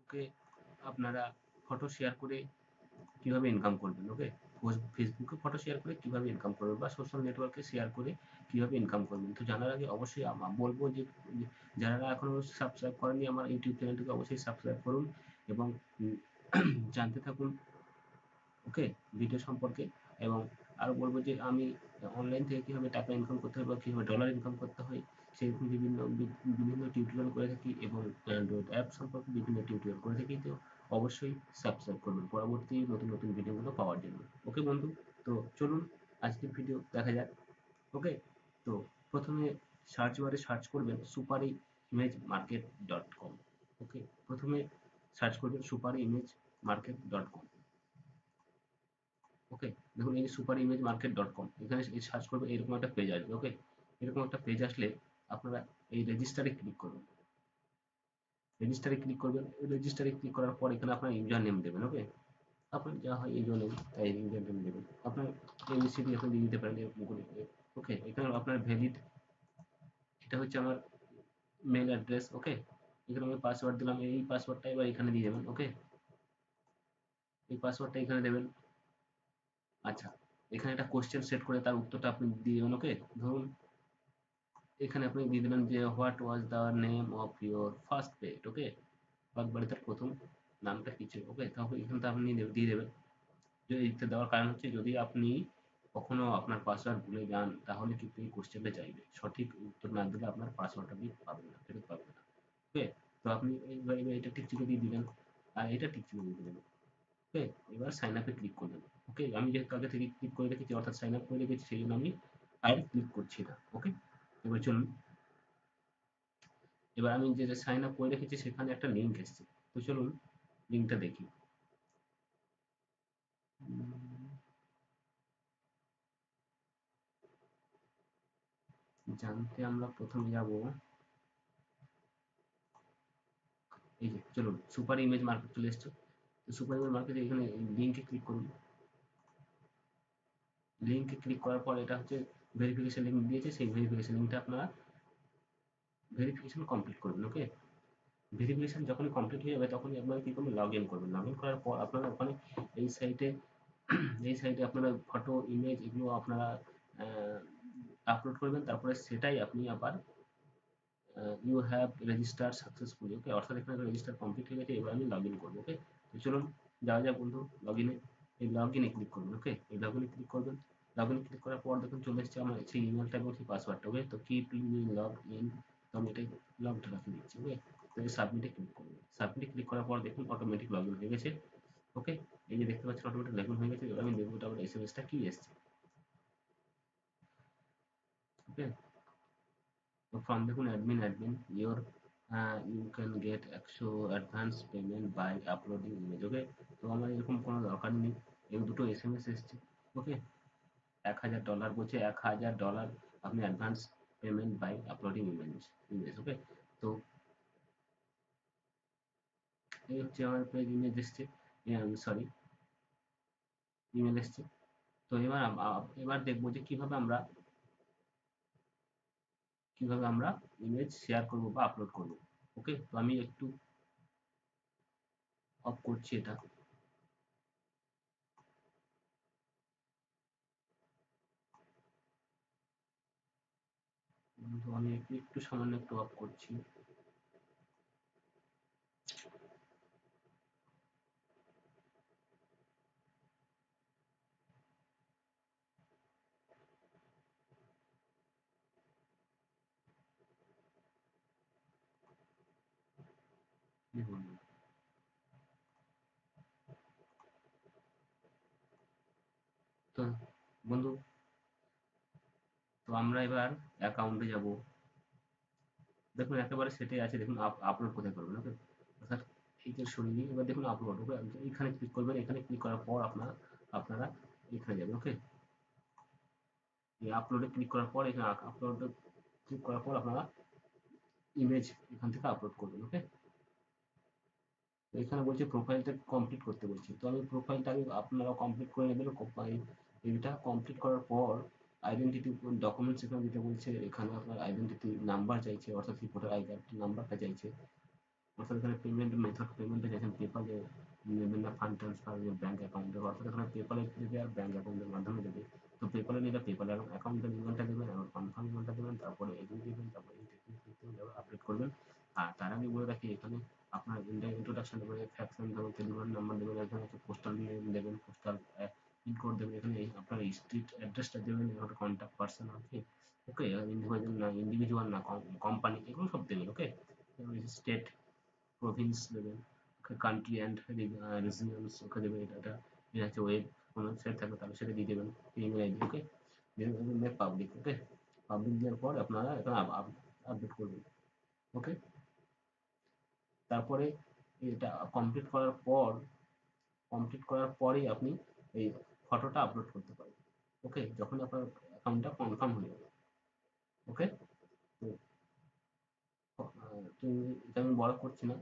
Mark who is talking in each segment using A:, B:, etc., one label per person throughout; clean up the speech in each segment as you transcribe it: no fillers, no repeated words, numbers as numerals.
A: ফেসবুকে আপনারা photo share করে কিভাবে ইনকাম করবেন। ওকে, ফেসবুকে ফটো শেয়ার করে কিভাবে ইনকাম করবেন বা সোশ্যাল নেটওয়ার্কে শেয়ার করে কিভাবে ইনকাম করবেন। তো জানার আগে অবশ্যই বলবো যে যারা এখনো সাবস্ক্রাইব করেনি আমার ইউটিউব চ্যানেলটিকে অবশ্যই সাবস্ক্রাইব করুন এবং জানতে থাকুন ওকে ভিডিও সম্পর্কে। এবং আরও বলবো যে আমি অনলাইন থেকে কীভাবে টাকা ইনকাম করতে হয় বা কীভাবে ডলার ইনকাম করতে হয় সেরকম বিভিন্ন টিউটোরিয়াল করে থাকি এবং অ্যান্ড্রয়েড অ্যাপ সম্পর্কে বিভিন্ন টিউটোরিয়াল করে থাকি। তো অবশ্যই সাবস্ক্রাইব করবেন পরবর্তী নতুন নতুন ভিডিওগুলো পাওয়ার জন্য। ওকে বন্ধু, তো চলুন আজকের ভিডিও দেখা যাক। ওকে, তো প্রথমে সার্চ বারে সার্চ করবেন সুপারি ইমেজ মার্কেট ডট কম। ওকে, প্রথমে সার্চ করবেন সুপারি ইমেজ মার্কেট ডট কম। ওকে, দেখুন এই যে super image market dot com, এখানে সার্চ করবে এরকম একটা পেজ আসবে। ওকে, এরকম একটা পেজ আসলে আপনারা এই রেজিস্টারে ক্লিক করবেন। রেজিস্টারে ক্লিক করার পর এখানে আপনার ইউজার নেম দেবেন। ওকে, আপনার যা হয় ইউজার নেম তাই ইউজার নেম দেবেন। আপনার এবিসিডি আপনি দিয়ে দিতে পারেন এরকম করে। ওকে, এখানে আপনার ভ্যালিড, এটা হচ্ছে আমার মেল অ্যাড্রেস। ওকে, এখানে আমি পাসওয়ার্ড দিলাম, এই পাসওয়ার্ডটা এবার এখানে দিয়ে দেবেন। ওকে, এই পাসওয়ার্ডটা এখানে দেবেন। আচ্ছা, এখানে একটা কোশ্চেন সেট করে তার উত্তরটা আপনি দিয়ে দেবেন। ওকে, ধরুন এখানে আপনি দিয়ে দেবেন যে what was the name of your first pet. Okay, বাঘ বাড়িটার প্রথম নামটা কি ছিল। ওকে, তাহলে এখানে তো আপনি দিয়ে দেবেন। যে এইটা দেওয়ার কারণ হচ্ছে যদি আপনি কখনো আপনার পাসওয়ার্ড ভুলে যান তাহলে কিন্তু এই কোশ্চেনটা চাইবে, সঠিক উত্তর না দিলে আপনার পাসওয়ার্ডটা আপনি পাবেন না, ফেরত পাবেন না। ওকে, তো আপনি এইবার এটা টিক চিহ্ন দিয়ে দিলেন আর এটা টিক চিহ্ন দিয়ে দিলেন। ওকে, এবার সাইন আপে ক্লিক করবেন। ওকে, আমি যেহেতু আগে থেকে ক্লিক করে রেখেছি অর্থাৎ সাইন আপ করে রেখেছি সেই জন্য আমি আর ক্লিক করছি না। ওকে, এবার চলুন, এবার আমি যে সাইন আপ করে রেখেছি সেখানে একটা লিঙ্ক এসছে। তো চলুন লিঙ্কটা দেখি। জানতে আমরা প্রথমে যাব, এই যে চলুন সুপার ইমেজ মার্কেট চলে এসছে। তো সুপার ইমেজ মার্কেটে এখানে লিঙ্কে ক্লিক করুন। লিঙ্কে ক্লিক করার পর এটা হচ্ছে ভেরিফিকেশন লিঙ্ক দিয়েছে, সেই ভেরিফিকেশন লিঙ্কটা আপনারা ভেরিফিকেশন কমপ্লিট করবেন। ওকে, ভেরিফিকেশন যখনই কমপ্লিট হয়ে যাবে তখনই আপনারা কি করবেন, লগ ইন করবেন। লগ ইন করার পর আপনারা ওখানে এই সাইটে এই সাইটে আপনারা ফটো ইমেজ এগুলো আপনারা আপলোড করবেন। তারপরে সেটাই আপনি আবার ইউ হ্যাভ রেজিস্টার সাকসেসফুলি। ওকে, অর্থাৎ এখানে রেজিস্টার কমপ্লিট হয়ে গেছে। এবার আমি লগ ইন করবো। ওকে, তো চলুন যাওয়া যাক বন্ধু লগ ইনে। এই লগ ইনে ক্লিক করবেন। ওকে, এই লগ ইনে ক্লিক করবেন। লগ ইন ক্লিক করার পর দেখুন চলে এসছে আমার সেই ইমেলটা এবং সেই পাসওয়ার্ডটা। ওকে, তো কিপ লগ ইন, তো আমি এটাই লগটা রাখি দিচ্ছি। ওকে, তো এই সাবমিটে ক্লিক করবেন। সাবমিটে ক্লিক করার পর দেখুন অটোমেটিক লগ ইন হয়ে গেছে। ওকে, এই যে দেখতে পাচ্ছেন অটোমেটিক লগ ইন হয়ে গেছে। এবার আমি দেখবো এটা আমার এস এম এসটা কি এসছে। ওকে, তো ফর্ম দেখুন admin your you can get 100 advance payment by uploading image. Okay, তো আমার এরকম কোনো দরকার নেই, এই দুটো এস এম এস এসছে। ওকে, $1000 বলছে, $1000 আপনি advance payment by uploading image. Okay, তো এই হচ্ছে আমার ইমেজ এসছে, সরি ইমেল এসছে। তো এবার এবার দেখবো যে কিভাবে আমরা ইমেজ শেয়ার করব বা আপলোড করব। ওকে, তো আমি একটু অফ করছি এটা। তো আমি একটু সামান্য একটু অফ করছি। দেখুন, তো বন্ধু, তো আমরা এবার অ্যাকাউন্টে যাব। দেখুন একেবারে সেটে আছে, দেখুন আপলোড কোথায় করবেন। ওকে, অর্থাৎ এইটা সরিয়ে নিয়ে এবার দেখুন আপলোড। ওকে, এখানে ক্লিক করবেন। এখানে ক্লিক করার পর আপনারা এখানে যাবেন। ওকে, এই আপলোডে ক্লিক করার পর এখানে আপলোডে ক্লিক করার পর আপনারা ইমেজ এখান থেকে আপলোড করবেন। ওকে, তো এখানে বলছে প্রোফাইলটা কমপ্লিট করতে বলছে, তো আমি প্রোফাইলটা আগে আপনারা কমপ্লিট করে নেবেন। এটা কমপ্লিট করার পর আইডেন্টিটি ডকুমেন্টস এখানে দিতে বলছে। এখানে আপনার আইডেন্টিটি নাম্বার চাইছে, অর্থাৎ ভোটার আই কার্ড নাম্বারটা চাইছে। অর্থাৎ এখানে পেমেন্ট মেথড পেমেন্টে চাইছেন পেপালে নেবেন না ফান্ড ট্রান্সফার ব্যাঙ্ক অ্যাকাউন্টে, অর্থাৎ এখানে পেপালে দেবে আর ব্যাঙ্ক অ্যাকাউন্টের মাধ্যমে দেবে। তো পেপালে নিলে পেপাল অ্যাকাউন্টের ইমেলটা দেবেন, আর কনফার্ম ইমেলটা দেবেন, তারপরে এগ্রি দেবেন, তারপরে এই টেকনিক আপডেট করবেন। আর তার আগে বলে রাখি এখানে আপনার ইন্ডিয়া ইন্ট্রোডাকশন দেবেন, ফ্যাক্সন দেবেন, টেলিফোন নাম্বার দেবেন, এখানে হচ্ছে পোস্টাল নেম দেবেন, পোস্টাল পিনকোড দেবেন, এখানে আপনার স্ট্রিট অ্যাড্রেসটা দেবেন, এখানে কন্ট্যাক্ট পার্সন আছে, ওকে, ইন্ডিভিজুয়াল না কোম্পানি, এগুলো সব দেবেন, ওকে। স্টেট, প্রভিন্স দেবেন, কান্ট্রি অ্যান্ড রিজিয়নস ওকে দেবেন, এটা এটা হচ্ছে ওয়েব কোনো ওয়েবসাইট থাকবে তাহলে সেটা দিয়ে দেবেন, ইমেল আইডি, ওকে। দেন পাবলিক, ওকে। পাবলিক দেওয়ার পর আপনারা এখানে আপডেট করবেন, ওকে। তারপরে এটা কমপ্লিট করার পরেই আপনি এই ফটোটা আপলোড করতে পারবেন, ওকে, যখন আপনার অ্যাকাউন্টটা কনফার্ম হয়ে যাবে, ওকে। তো এটা আমি বড় করছি না।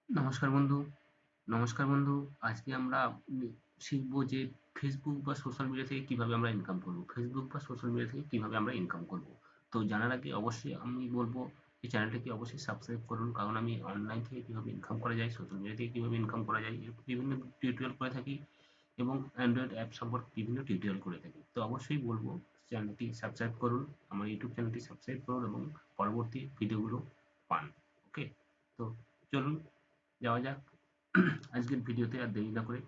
A: নমস্কার বন্ধু, নমস্কার বন্ধু। আজকে আমরা শিখবো যে ফেসবুক বা সোশ্যাল মিডিয়া থেকে কিভাবে আমরা ইনকাম করব। ফেসবুক বা সোশ্যাল মিডিয়া থেকে কিভাবে আমরা ইনকাম করব। তো জানার আগে অবশ্যই আমি বলবো এই চ্যানেলটাকে অবশ্যই সাবস্ক্রাইব করুন, কারণ আমি অনলাইন থেকে কিভাবে ইনকাম করা যায়, সোশ্যাল মিডিয়া থেকে কিভাবে ইনকাম করা যায় এর বিভিন্ন টিউটোরিয়াল করে থাকি এবং অ্যান্ড্রয়েড অ্যাপ সম্পর্কে বিভিন্ন টিউটোরিয়াল করে থাকি। তো অবশ্যই বলবো চ্যানেলটি সাবস্ক্রাইব করুন, আমার ইউটিউব চ্যানেলটি সাবস্ক্রাইব করুন এবং পরবর্তী ভিডিওগুলো পান। ওকে, তো চলুন যাওয়া যাক আজকের ভিডিওতে। আর দেরি না করে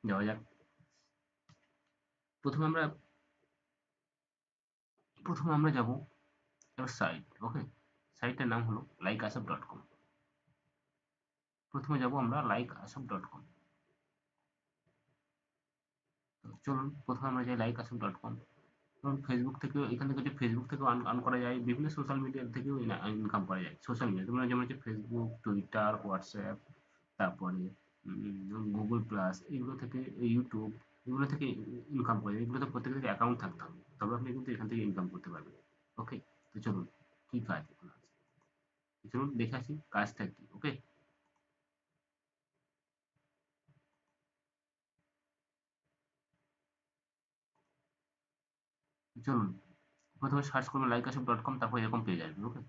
A: যাওয়া যাক। প্রথমে আমরা যাব একটা সাইট। ওকে, সাইটের নাম হলো লাইকআসব.com। প্রথমে যাব আমরা লাইকআসব.com। চলুন প্রথমে আমরা যাই লাইকআসব.com। এবং ফেসবুক থেকেও, এখান থেকে হচ্ছে ফেসবুক থেকেও আর্ন করা যায়, বিভিন্ন সোশ্যাল মিডিয়া থেকেও ইনকাম করা যায়। সোশ্যাল মিডিয়া তোমরা যেমন হচ্ছে ফেসবুক, টুইটার, হোয়াটসঅ্যাপ, তারপরে গুগল প্লাস, এগুলো থেকে, ইউটিউব, এগুলো থেকে ইনকাম করা যায়। এগুলোতে প্রত্যেকের অ্যাকাউন্ট থাকতে হবে, তবে আপনি কিন্তু এখান থেকে ইনকাম করতে পারবেন। ওকে, তো চলুন কি কাজ এখন আছে, তো চলুন দেখে আসি কাজটা কি। ওকে, চলুন প্রথমে সার্চ করবেন লাইকআসব.com, তারপর এরকম পেজ আসবে। ওকে,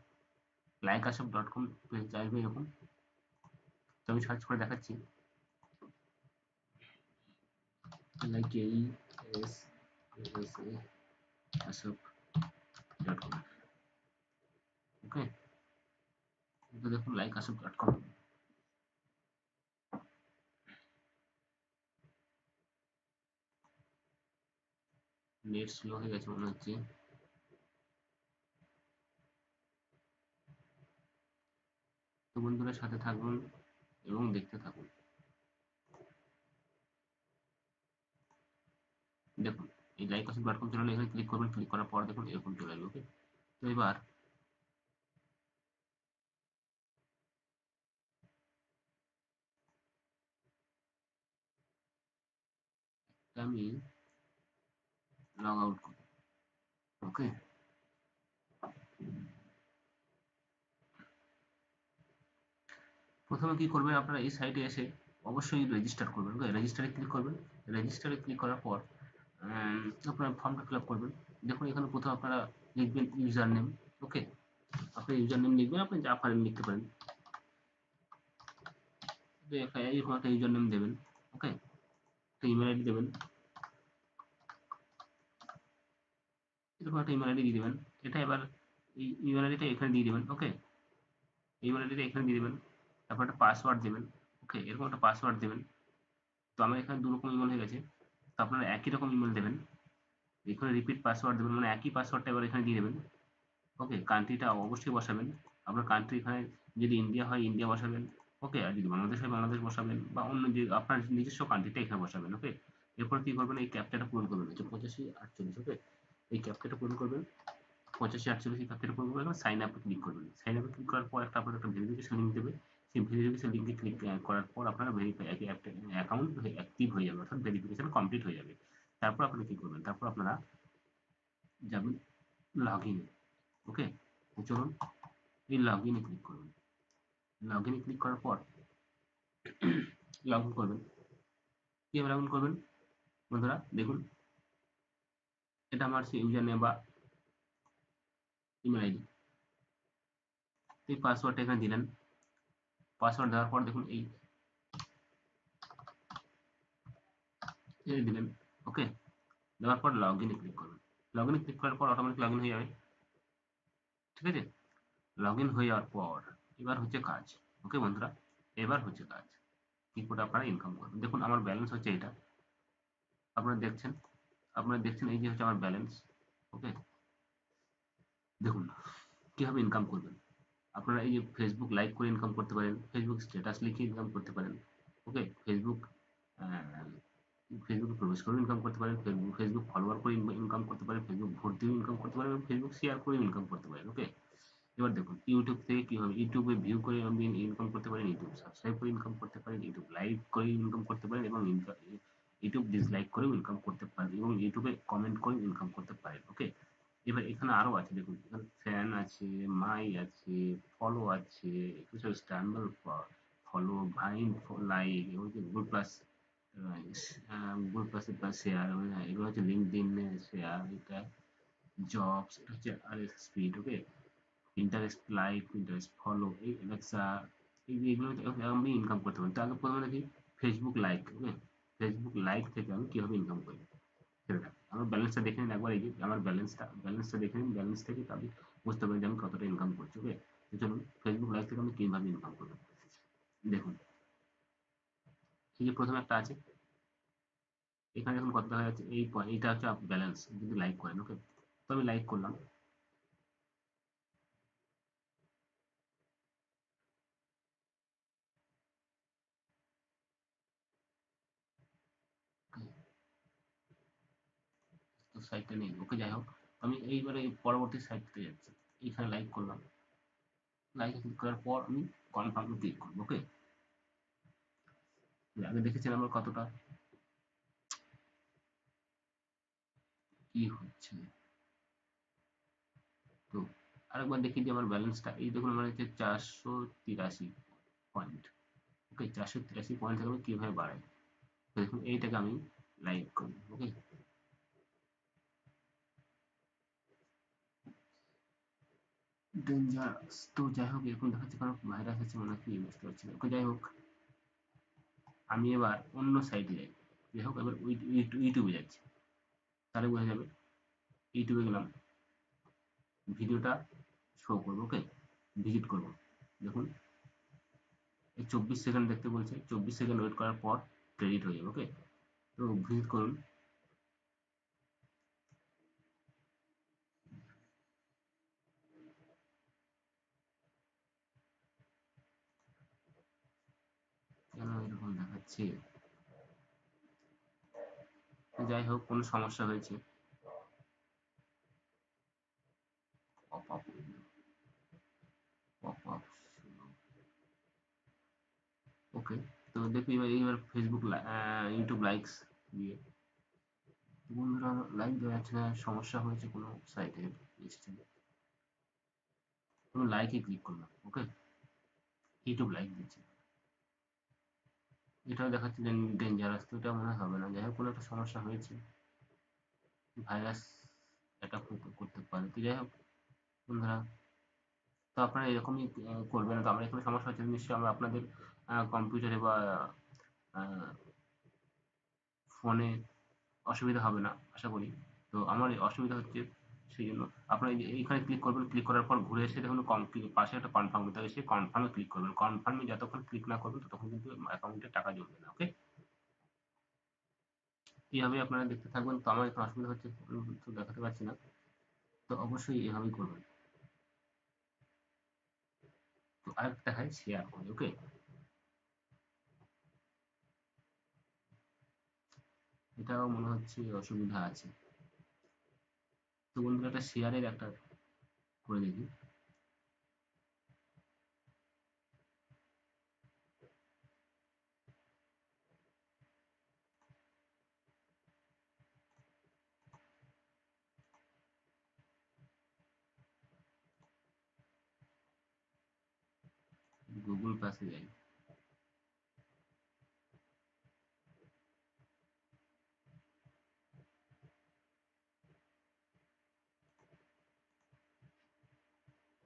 A: লাইকআসব.com পেজ আসবে এরকম। তো আমি সার্চ করে দেখাচ্ছি। লাইক এই এস এস এ আসব.com। ওকে, তো দেখুন লাইকআসব.com। নেট স্লো হয়ে গেছে মনে হচ্ছে। তো বন্ধুরা সাথে থাকুন এবং দেখতে থাকুন। দেখুন এই লাইকআসব.com চ্যানেলে এখানে ক্লিক করবেন, ক্লিক করার পর দেখুন এরকম চলে আসবে। ওকে, তো এবার আমি লগ আউট করব। ওকে, প্রথমে কি করবেন আপনারা, এই সাইটে এসে অবশ্যই রেজিস্টার করবেন। ওকে, রেজিস্টারে ক্লিক করবেন। রেজিস্টারে ক্লিক করার পর আপনার ফর্মটা ফিল আপ করবেন। দেখুন এখানে প্রথমে আপনারা লিখবেন ইউজার নেম। ওকে, আপনি ইউজার নেম লিখবেন, আপনি যা পারেন লিখতে পারেন। এরকম একটা ইউজার নেম দেবেন। ওকে, একটা ইমেল আইডি দেবেন, এরকম একটা ইমেল আইডি দিয়ে দেবেন। এটা এবার এই ইমেল আইডিটা এখানে দিয়ে দেবেন। ওকে, ইমেল আইডিটা এখানে দিয়ে দেবেন, তারপর একটা পাসওয়ার্ড দেবেন। ওকে, এরকম একটা পাসওয়ার্ড দেবেন। তো আমার এখানে দু রকম ইমেল হয়ে গেছে, তো আপনারা একই রকম ইমেল দেবেন। এখানে রিপিট পাসওয়ার্ড দেবেন, মানে একই পাসওয়ার্ডটা এবার এখানে দিয়ে দেবেন। ওকে, কান্ট্রিটা অবশ্যই বসাবেন। আপনার কান্ট্রি এখানে যদি ইন্ডিয়া হয় ইন্ডিয়া বসাবেন। ওকে, আর যদি বাংলাদেশ হয় বাংলাদেশ বসাবেন, বা অন্য যে আপনার নিজস্ব কান্ট্রিটা এখানে বসাবেন। ওকে, এরপর কি করবেন, এই ক্যাপচাটা পূরণ করবেন, হচ্ছে 85 48। ওকে, এই ক্যাপচাটা পূরণ করবেন, 85 48 এই ক্যাপচাটা পূরণ করবেন, সাইন আপে ক্লিক করবেন। সাইন আপে ক্লিক করার পর একটা আপনার একটা ভেরিফিকেশন লিঙ্ক দেবে। সেই ভেরিফিকেশন লিঙ্কে ক্লিক করার পর আপনার ভেরিফাই অ্যাকাউন্ট অ্যাক্টিভ হয়ে যাবে, অর্থাৎ ভেরিফিকেশন কমপ্লিট হয়ে যাবে। তারপর আপনারা কি করবেন, তারপর আপনারা যাবেন লগ ইন। ওকে, তো চলুন এই লগ ইনে ক্লিক করবেন। লগ ইনে ক্লিক করার পর লগ ইন করবেন। কীভাবে লগ ইন করবেন বন্ধুরা দেখুন, এটা আমার সেই ইউজার নেম বা ইমেল আইডি। এই পাসওয়ার্ডটা এখানে দিলেন। পাসওয়ার্ড দেওয়ার পর দেখুন এই দিলেন। ওকে, দেওয়ার পর লগ ইনে ক্লিক করবেন। লগ ইনে ক্লিক করার পর অটোমেটিক লগ ইন হয়ে যাবে। ঠিক আছে, লগ ইন হয়ে যাওয়ার পর এবার হচ্ছে কাজ। ওকে বন্ধুরা, এবার হচ্ছে কাজ, কি করে আপনারা ইনকাম করবেন। দেখুন আমার ব্যালেন্স হচ্ছে এটা, আপনারা দেখছেন, এই যে হচ্ছে আমার ব্যালেন্স। ওকে, দেখুন কিভাবে ইনকাম করবেন। আপনারা এই যে ফেসবুক লাইক করে ইনকাম করতে পারেন, ফেসবুক স্ট্যাটাস লিখে ইনকাম করতে পারেন। ওকে, ফেসবুকে প্রবেশ করে ইনকাম করতে পারেন, ফেসবুক ফলোয়ার করে ইনকাম করতে পারেন, ফেসবুক ভোট দিয়ে ইনকাম করতে পারেন এবং ফেসবুক শেয়ার করে ইনকাম করতে পারেন। ওকে, এবার দেখুন ইউটিউব থেকে কীভাবে, ইউটিউবে ভিউ করে আপনি ইনকাম করতে পারেন, ইউটিউব সাবস্ক্রাইব করে ইনকাম করতে পারেন, ইউটিউব লাইভ করে ইনকাম করতে পারেন এবং ইউটিউব ডিসলাইক করেও ইনকাম করতে পারেন এবং ইউটিউবে কমেন্ট করে ইনকাম করতে পারেন। ওকে, এবার এখানে আরো আছে, দেখুন এখানে ফ্যান আছে, মাই আছে, ফলো আছে, কিছু স্ট্যান্ডার্ড ফলো, ভাইন, লাইক, এবং গুগল প্লাস, গুগল প্লাসের প্লাস শেয়ার, এগুলো হচ্ছে লিঙ্কডইন শেয়ার, এটা জবস, এটা হচ্ছে আর স্পিড, ওকে। ইন্টারেস্ট লাইক, ইন্টারেস্ট ফলো, এই অ্যালেক্সা, এগুলো আমি ইনকাম করতে পারি। তাহলে প্রথমে দেখি ফেসবুক লাইক, ওকে। ফেসবুক লাইক থেকে আমি কীভাবে ইনকাম করি সেটা আমার ব্যালেন্সটা দেখে নিন একবার। এই যে আমার ব্যালেন্সটা দেখে নিন, ব্যালেন্স থেকে আমি বুঝতে পারি যে আমি কতটা ইনকাম করছি, ওকে। তো চলুন ফেসবুক লাইভ থেকে আমি কীভাবে ইনকাম করবো দেখুন। এই যে প্রথমে একটা আছে, এখানে যখন কত দেখা যাচ্ছে, এইটা হচ্ছে ব্যালেন্স যদি লাইক করেন, ওকে। তো আমি লাইক করলাম, তো সাইটটা নেই, ওকে। যাই হোক, আমি এইবারে পরবর্তী সাইটতে যাচ্ছি, এইখানে লাইক করলাম, লাইক ক্লিক করার পর আমি কনফার্মে ক্লিক করবো, ওকে। আগে দেখেছেন আমার কতটা কি হচ্ছে। তো আরেকবার দেখি যে আমার ব্যালেন্সটা, এই দেখুন আমার হচ্ছে 483 পয়েন্ট, ওকে। 483 পয়েন্ট থেকে আমি কীভাবে বাড়াই, তো দেখুন এইটাকে আমি লাইক করি, ওকে। ডেঞ্জারাস, তো যাই হোক এরকম দেখাচ্ছে কারণ ভাইরাস আছে মনে হয়, কি বুঝতে পারছি না, ওকে। যাই হোক আমি এবার অন্য সাইটে যাই, যাই হোক এবার ইউটিউবে যাচ্ছি, তাহলে বোঝা যাবে। ইউটিউবে গেলাম, ভিডিওটা শো করবো, ওকে। ভিজিট করবো, দেখুন এই 24 সেকেন্ড দেখতে বলছে, 24 সেকেন্ড ওয়েট করার পর ক্রেডিট হয়ে যাবে, ওকে। তো ভিজিট করুন, কেন এরকম দেখাচ্ছে, যাই হোক কোনো সমস্যা হয়েছে, পপ আপ, পপ আপ, ওকে। তো দেখি এইবার ফেসবুক, ইউটিউব লাইকস দিয়ে, বন্ধুরা লাইক দেওয়া যাচ্ছে না, সমস্যা হয়েছে কোনো সাইটে নিশ্চয়ই। আমি লাইকে ক্লিক করলাম, ওকে। ইউটিউব লাইক দিচ্ছে, এটাও দেখাচ্ছে যে ডেঞ্জারাস, তো এটা মনে হয় হবে না। যাই হোক কোনো একটা সমস্যা হয়েছে, ভাইরাস অ্যাটাক করতে পারে। তো যাই হোক বন্ধুরা, তো আপনারা এরকমই করবেন। তো আমরা এখানে সমস্যা হচ্ছে নিশ্চয়ই, আমরা আপনাদের কম্পিউটারে বা ফোনে অসুবিধা হবে না আশা করি। তো আমার এই অসুবিধা হচ্ছে, সেই জন্য আপনারা এইখানে ক্লিক করবেন, ক্লিক করার পর ঘুরে এসে দেখুন পাশে একটা কনফার্ম দিতে হবে, সেই কনফার্মে ক্লিক করবেন। কনফার্মে যতক্ষণ ক্লিক না করবেন ততক্ষণ কিন্তু অ্যাকাউন্টে টাকা জমবে না, ওকে। এইভাবে আপনারা দেখতে থাকবেন। তো আমার এখানে অসুবিধা হচ্ছে, তো দেখাতে পারছি না, তো অবশ্যই এভাবেই করবেন। তো আরেকটা দেখায় শেয়ার করে, ওকে। এটাও মনে হচ্ছে অসুবিধা আছে। তো বন্ধুরা একটা শেয়ারের একটা করে দেখি, গুগল প্লাসে যাই।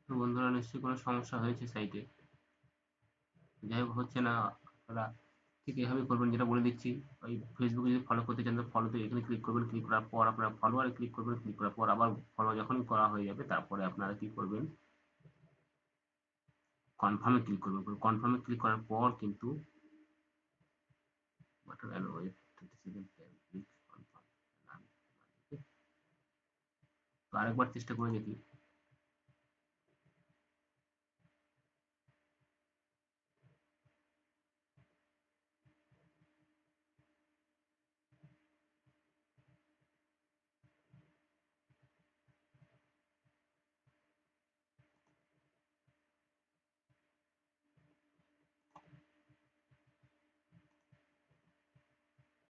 A: তো বন্ধুরা নিশ্চয়ই কোনো সমস্যা হয়েছে সাইটে, যাই হোক হচ্ছে না। আপনারা ঠিক এভাবে করবেন যেটা বলে দিচ্ছি। ওই ফেসবুকে যদি ফলো করতে চান তো ফলোতে এখানে ক্লিক করবেন, ক্লিক করার পর আপনারা ফলোয়ারে ক্লিক করবেন, ক্লিক করার পর আবার ফলো যখনই করা হয়ে যাবে তারপরে আপনারা কি করবেন, কনফার্মে ক্লিক করবেন। কনফার্মে ক্লিক করার পর কিন্তু button allow wait 20 second click confirm. তো আরেকবার চেষ্টা করে দেখি,